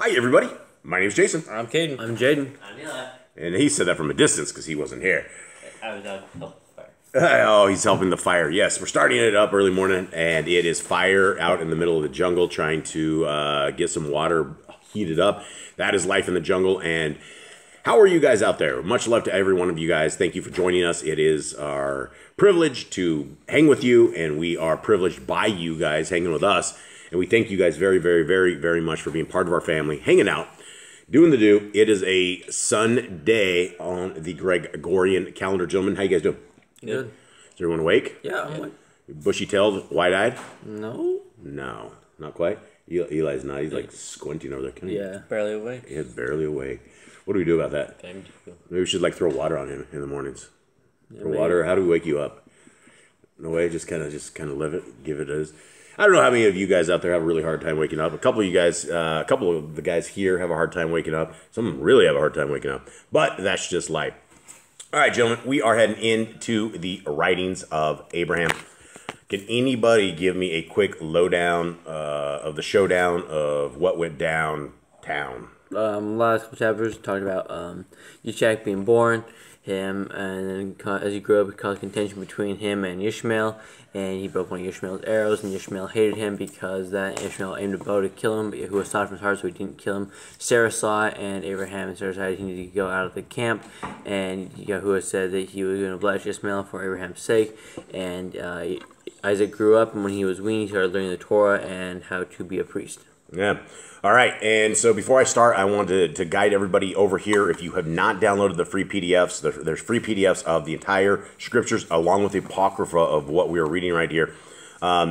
Hi, everybody. My name's Jason. I'm Caden. I'm Jaden. I'm Eli. And he said that from a distance because he wasn't here. I was out to help the fire. Oh, he's helping the fire. Yes, we're starting it up early morning, and it is fire out in the middle of the jungle trying to get some water heated up. That is life in the jungle. And how are you guys out there? Much love to every one of you guys. Thank you for joining us. It is our privilege to hang with you, and we are privileged by you guys hanging with us. And we thank you guys very, very, very, very much for being part of our family, hanging out, doing the do. It is a Sunday on the Gregorian calendar. Gentlemen, how you guys doing? Good. Is everyone awake? Yeah, I'm awake. Bushy-tailed, wide-eyed? No. No, not quite. Eli's not. He's like squinting over there. Yeah. Barely awake. He's barely awake. What do we do about that? Maybe we should like throw water on him in the mornings. Throw water. How do we wake you up? No way. Just kind of live it. Give it as. I don't know how many of you guys out there have a really hard time waking up. A couple of you guys, a couple of the guys here have a hard time waking up. Some of them really have a hard time waking up. But that's just life. All right, gentlemen, we are heading into the writings of Abraham. Can anybody give me a quick lowdown of the showdown of what went downtown? Last couple chapters talked about Yitzhak being born, him, and then as he grew up, it caused contention between him and Ishmael, and he broke one of Ishmael's arrows, and Ishmael hated him because that Ishmael aimed a bow to kill him, but who was sought from his heart, so he didn't kill him. Sarah saw it, and Abraham and Sarah decided he needed to go out of the camp, and Yahuwah said that he was going to bless Ishmael for Abraham's sake, and Isaac grew up, and when he was weaned, he started learning the Torah and how to be a priest. Yeah. All right. And so before I start, I wanted to guide everybody over here. If you have not downloaded the free PDFs, there's free PDFs of the entire scriptures along with the Apocrypha of what we are reading right here.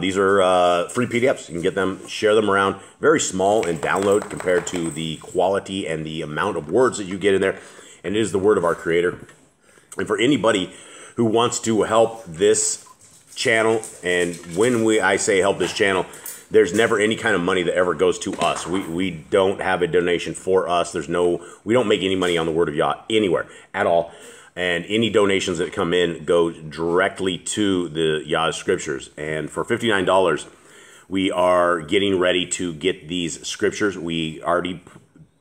These are free PDFs. You can get them, share them around. Very small in download compared to the quality and the amount of words that you get in there. And it is the word of our Creator. And for anybody who wants to help this channel, and when I say help this channel, there's never any kind of money that ever goes to us. We don't have a donation for us. We don't make any money on the Word of Yah anywhere at all. And any donations that come in go directly to the Yah scriptures. And for $59, we are getting ready to get these scriptures. We already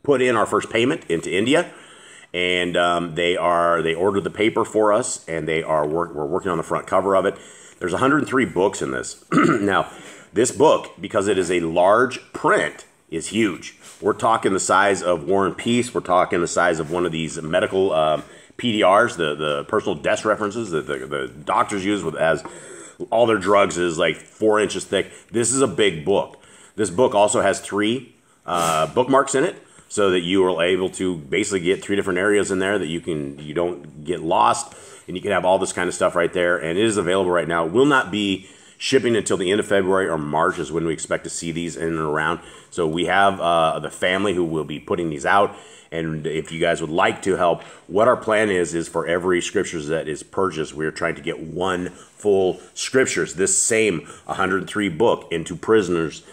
put in our first payment into India. And they ordered the paper for us, and we're working on the front cover of it. There's 103 books in this. Now, this book, because it is a large print, is huge. We're talking the size of War and Peace. We're talking the size of one of these medical PDRs, the personal desk references that the doctors use as all their drugs is like 4 inches thick. This is a big book. This book also has 3 bookmarks in it, so that you are able to basically get 3 different areas in there that you don't get lost, and you can have all this kind of stuff right there. And it is available right now. It will not be shipping until the end of February or March is when we expect to see these in and around. So we have the family who will be putting these out. And if you guys would like to help, what our plan is for every scriptures that is purchased, we're trying to get 1 full scriptures, this same 103 book into prisons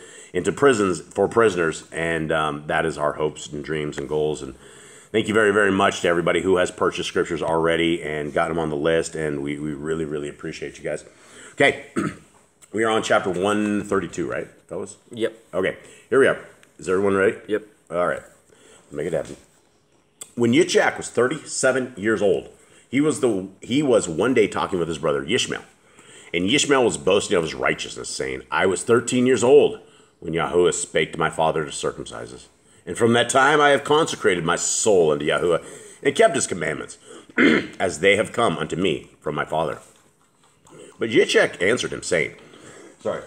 for prisoners. And that is our hopes and dreams and goals. And thank you very, very much to everybody who has purchased scriptures already and got them on the list. And we really, really appreciate you guys. Okay. We are on chapter 132, right, fellas? Yep. Okay, here we are. Is everyone ready? Yep. All right, make it happen. When Yitzhak was 37 years old, he was one day talking with his brother Ishmael, and Ishmael was boasting of his righteousness, saying, "I was 13 years old when Yahuwah spake to my father to circumcise us, and from that time I have consecrated my soul unto Yahuwah and kept his commandments, as they have come unto me from my father." But Yitzhak answered him, saying, Sorry.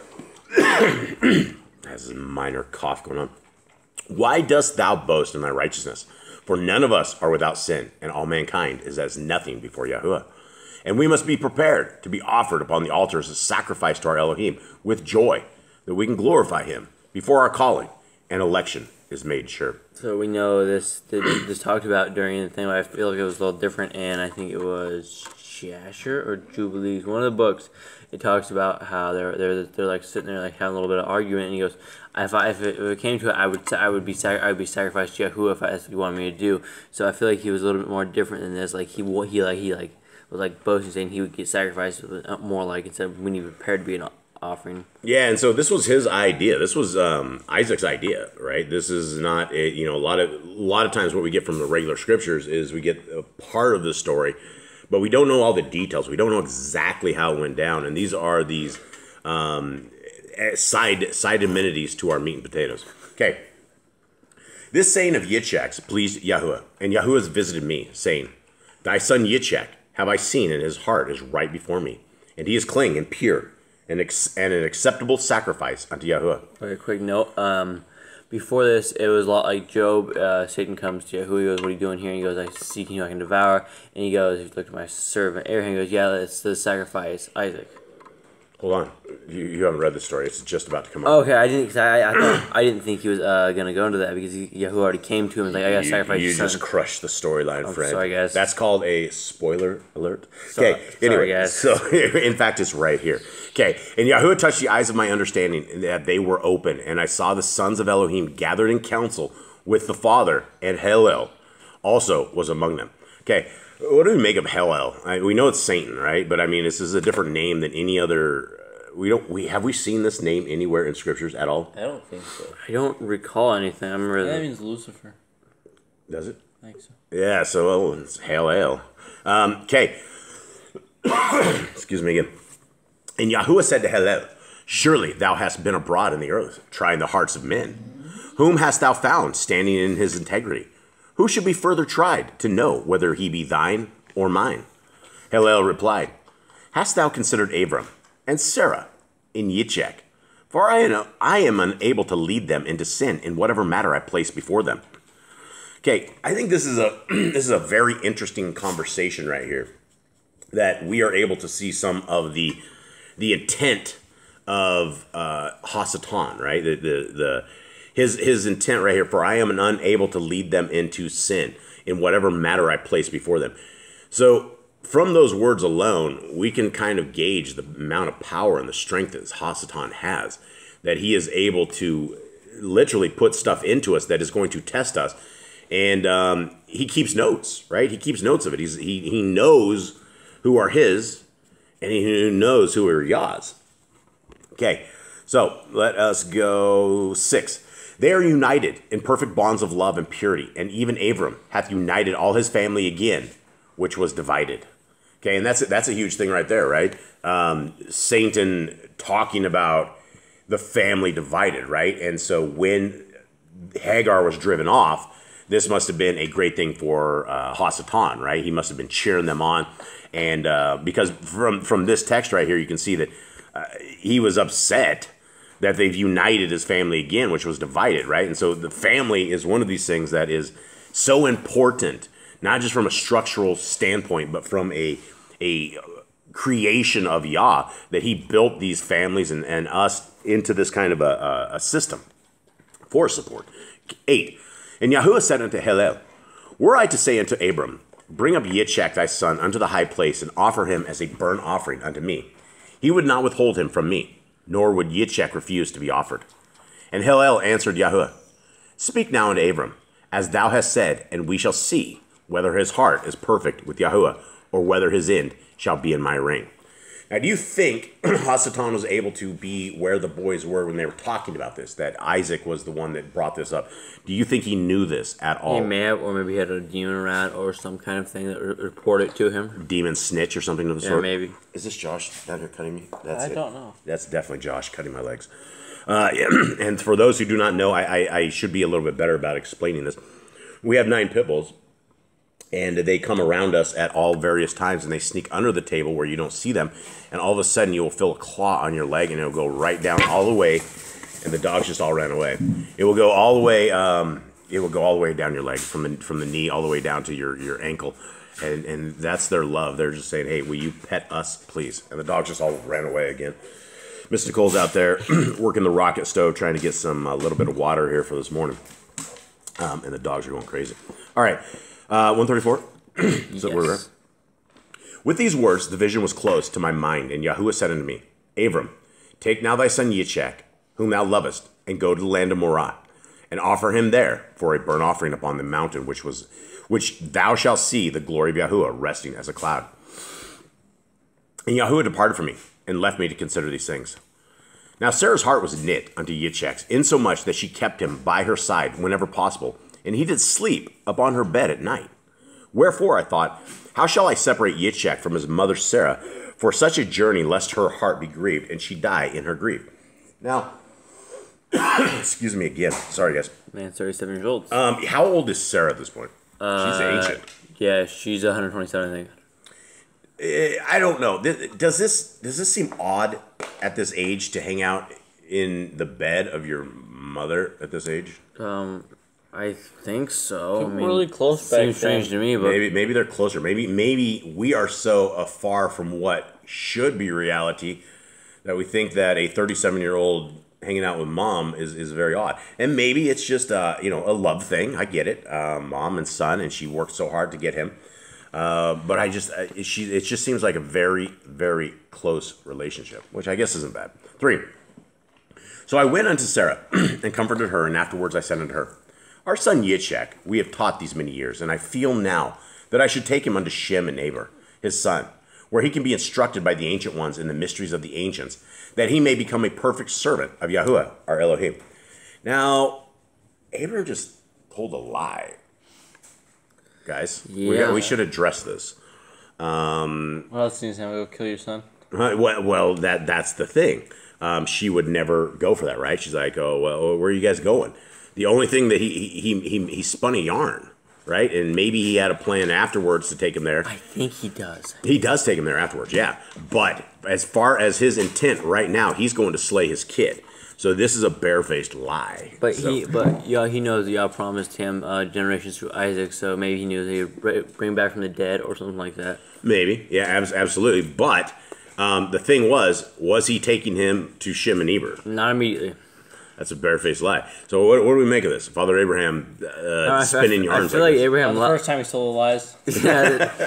Has a minor cough going on. "Why dost thou boast in thy righteousness? For none of us are without sin, and all mankind is as nothing before Yahuwah. And we must be prepared to be offered upon the altar as a sacrifice to our Elohim with joy, that we can glorify him before our calling and election is made sure." So we know this talked about during the thing, but I feel like it was a little different, and I think it was Jasher or Jubilees, one of the books. It talks about how they're like sitting there like having a little bit of argument, and he goes, "If it came to it, I would be sacrificed to Yahuwah if that's what you wanted me to do." So I feel like he was a little bit more different than this. Like he was like boasting, saying he would get sacrificed more like instead of when he prepared to be offering. Yeah, and so this was his idea. This was Isaac's idea, right? This is not a lot of times what we get from the regular scriptures is we get a part of the story, but we don't know all the details. We don't know exactly how it went down, and these are these side amenities to our meat and potatoes. Okay. This saying of Yitzchak's pleased Yahuwah, and Yahuwah has visited me, saying, Thy son Yitzchak have I seen, and his heart is right before me, and he is clean and pure, and an acceptable sacrifice unto Yahuwah. Okay, quick note. Before this, it was a lot like Job. Satan comes to Yahuwah. He goes, "What are you doing here?" And he goes, "I seek you, I can devour." And he goes, "He looked at my servant Abraham." He goes, "Yeah, it's the sacrifice, Isaac." Hold on, you haven't read the story. It's just about to come up. Oh, okay, I didn't. Cause I didn't think he was gonna go into that because Yahuwah already came to him and was like, "I gotta sacrifice." You your son. just crushed the storyline, friend. Sorry, guys. That's called a spoiler alert. Sorry, Okay. Anyway, guys. so in fact, it's right here. Okay, and Yahuwah touched the eyes of my understanding, that they were open, and I saw the sons of Elohim gathered in council with the Father, and Hillel also was among them. Okay, what do we make of Hillel? We know it's Satan, right? But I mean, this is a different name than any other. Have we seen this name anywhere in scriptures at all? I don't think so. I don't recall anything. I'm really. That means Lucifer. Does it? I think so. Yeah. So it's Hillel. Okay. Excuse me again. And Yahuwah said to Hillel, Surely thou hast been abroad in the earth, trying the hearts of men. Whom hast thou found standing in his integrity? Who should be further tried to know whether he be thine or mine? Hillel replied, Hast thou considered Abram and Sarah in Yitzchak? For I am unable to lead them into sin in whatever matter I place before them. Okay, I think this is a very interesting conversation right here, that we are able to see some of the intent of Hasatan, right? His intent right here. For I am unable to lead them into sin in whatever matter I place before them. So from those words alone, we can kind of gauge the amount of power and the strength that Hasatan has, that he is able to literally put stuff into us that is going to test us. And he keeps notes, right? He keeps notes of it. He knows who are his, and he knows who are Yah's. Okay, so let us go 6. They are united in perfect bonds of love and purity, and even Abram hath united all his family again, which was divided. Okay, and that's a huge thing right there, right? Satan talking about the family divided, right? And so when Hagar was driven off, this must have been a great thing for Hasatan, right? He must have been cheering them on. And because from this text right here, you can see that he was upset that they've united his family again, which was divided, right? And so the family is one of these things that is so important, not just from a structural standpoint, but from a creation of Yah, that he built these families and us into this kind of a system for support. 8. And Yahuwah said unto Hillel, Were I to say unto Abram, Bring up Yitzchak thy son unto the high place, and offer him as a burnt offering unto me, he would not withhold him from me, nor would Yitzchak refuse to be offered. And Hillel answered Yahuwah, Speak now unto Abram, as thou hast said, and we shall see whether his heart is perfect with Yahuwah, or whether his end shall be in my reign. Now, do you think Hasatan was able to be where the boys were when they were talking about this, that Isaac was the one that brought this up? Do you think he knew this at all? He may have, or maybe he had a demon around or some kind of thing that reported to him. Demon snitch or something of the sort? Yeah, maybe. Is this Josh down here cutting me? I don't know. That's definitely Josh cutting my legs. And for those who do not know, I should be a little bit better about explaining this. We have 9 pit bulls. And they come around us at all various times, and they sneak under the table where you don't see them. And all of a sudden, you will feel a claw on your leg, and it'll go right down all the way. And the dogs just all ran away. It will go all the way. It will go all the way down your leg, from the knee all the way down to your ankle. And that's their love. They're just saying, "Hey, will you pet us, please?" And the dogs just all ran away again. Mr. Cole's out there working the rocket stove, trying to get some a little bit of water here for this morning. And the dogs are going crazy. All right. 134. So we're right. With these words, the vision was closed to my mind, and Yahuwah said unto me, Abram, take now thy son Yitzchak, whom thou lovest, and go to the land of Moriah, and offer him there for a burnt offering upon the mountain which thou shalt see the glory of Yahuwah resting as a cloud. And Yahuwah departed from me, and left me to consider these things. Now Sarah's heart was knit unto Yitzchak, insomuch that she kept him by her side whenever possible, and he did sleep upon her bed at night. Wherefore I thought, how shall I separate Yitzchak from his mother Sarah for such a journey, lest her heart be grieved, and she die in her grief? Now, excuse me again. Sorry, guys. Man, 37 years old. How old is Sarah at this point? She's ancient. Yeah, she's 127, I think. I don't know. Does this seem odd at this age to hang out in the bed of your mother at this age? I think so. I mean, really close back seems strange to me, but Maybe they're closer. Maybe we are so afar from what should be reality that we think that a 37-year-old hanging out with mom is very odd. And maybe it's just a love thing. I get it. Mom and son, and she worked so hard to get him. But it just seems like a very, very close relationship, which I guess isn't bad. 3. So I went unto Sarah and comforted her, and afterwards I said unto her, our son Yitzchak we have taught these many years, and I feel now that I should take him unto Shem and Eber, his son, where he can be instructed by the ancient ones in the mysteries of the ancients, that he may become a perfect servant of Yahuwah, our Elohim. Now, Abraham just told a lie. Guys, Yeah. we should address this. What else needs to happen? Go kill your son? Well, that's the thing. She would never go for that, right? She's like, oh, well, where are you guys going? The only thing that he spun a yarn, right? And maybe he had a plan afterwards to take him there. I think he does. He does take him there afterwards, yeah. But as far as his intent right now, he's going to slay his kid. So this is a barefaced lie. But so, he knows Yah promised him generations through Isaac, so maybe he knew he'd bring back from the dead or something like that. maybe, yeah, absolutely. But the thing was he taking him to Shem and Eber? Not immediately. That's a barefaced lie. So what do we make of this? Father Abraham spinning yarns. I feel like this. Abraham. The first time he told lies.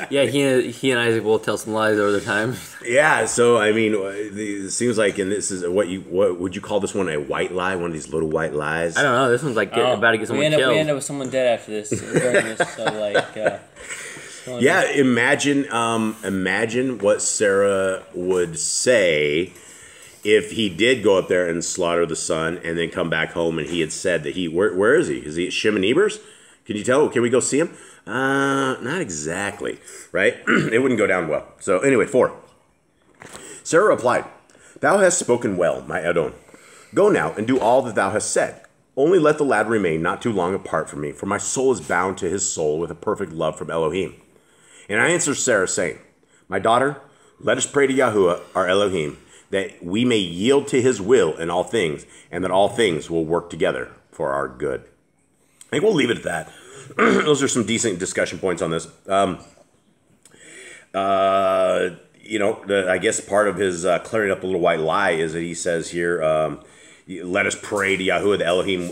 yeah, he and Isaac will tell some lies over the time. Yeah, so I mean, it seems like, and this is what would you call this one, a white lie? One of these little white lies? I don't know. This one's like about to get someone killed. We end up with someone dead after this. During this, so like. Yeah, imagine what Sarah would say if he did go up there and slaughter the son and then come back home and he had said that where is he? Is he at Shem and Eber's? Can you tell? Can we go see him? Not exactly, right? It wouldn't go down well. So anyway, 4. Sarah replied, thou hast spoken well, my Adon. Go now and do all that thou hast said. Only let the lad remain not too long apart from me, for my soul is bound to his soul with a perfect love from Elohim. And I answered Sarah, saying, my daughter, let us pray to Yahuwah, our Elohim, that we may yield to his will in all things, and that all things will work together for our good. I think we'll leave it at that. Those are some decent discussion points on this. I guess part of his clearing up a little white lie is that he says here, let us pray to Yahuwah, the Elohim,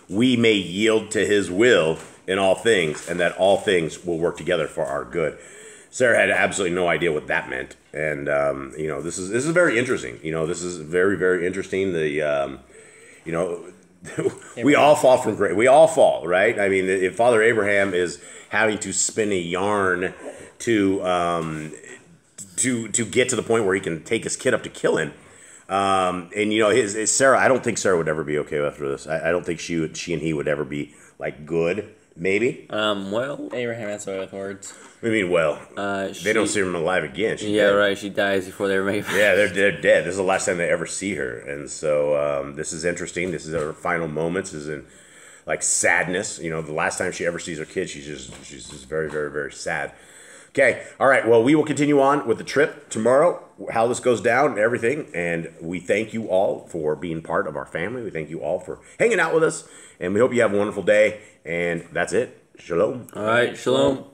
we may yield to his will in all things, and that all things will work together for our good. Sarah had absolutely no idea what that meant, and this is very interesting. This is very, very interesting. We all fall from grace. We all fall, right? I mean, if Father Abraham is having to spin a yarn to get to the point where he can take his kid up to kill him, his Sarah, I don't think Sarah would ever be okay after this. I don't think she and he would ever be like good. Maybe. Well, Abraham answered with words. I mean, they don't see him alive again. She's dead. Right. She dies before they ever make it. Yeah, they're dead. This is the last time they ever see her, and so this is interesting. This is her final moments. This is in like sadness. The last time she ever sees her kid, she's just very, very, very sad. Okay, all right. Well, we will continue on with the trip tomorrow. How this goes down and everything, and we thank you all for being part of our family. We thank you all for hanging out with us, and we hope you have a wonderful day. And that's it. Shalom. All right. Shalom.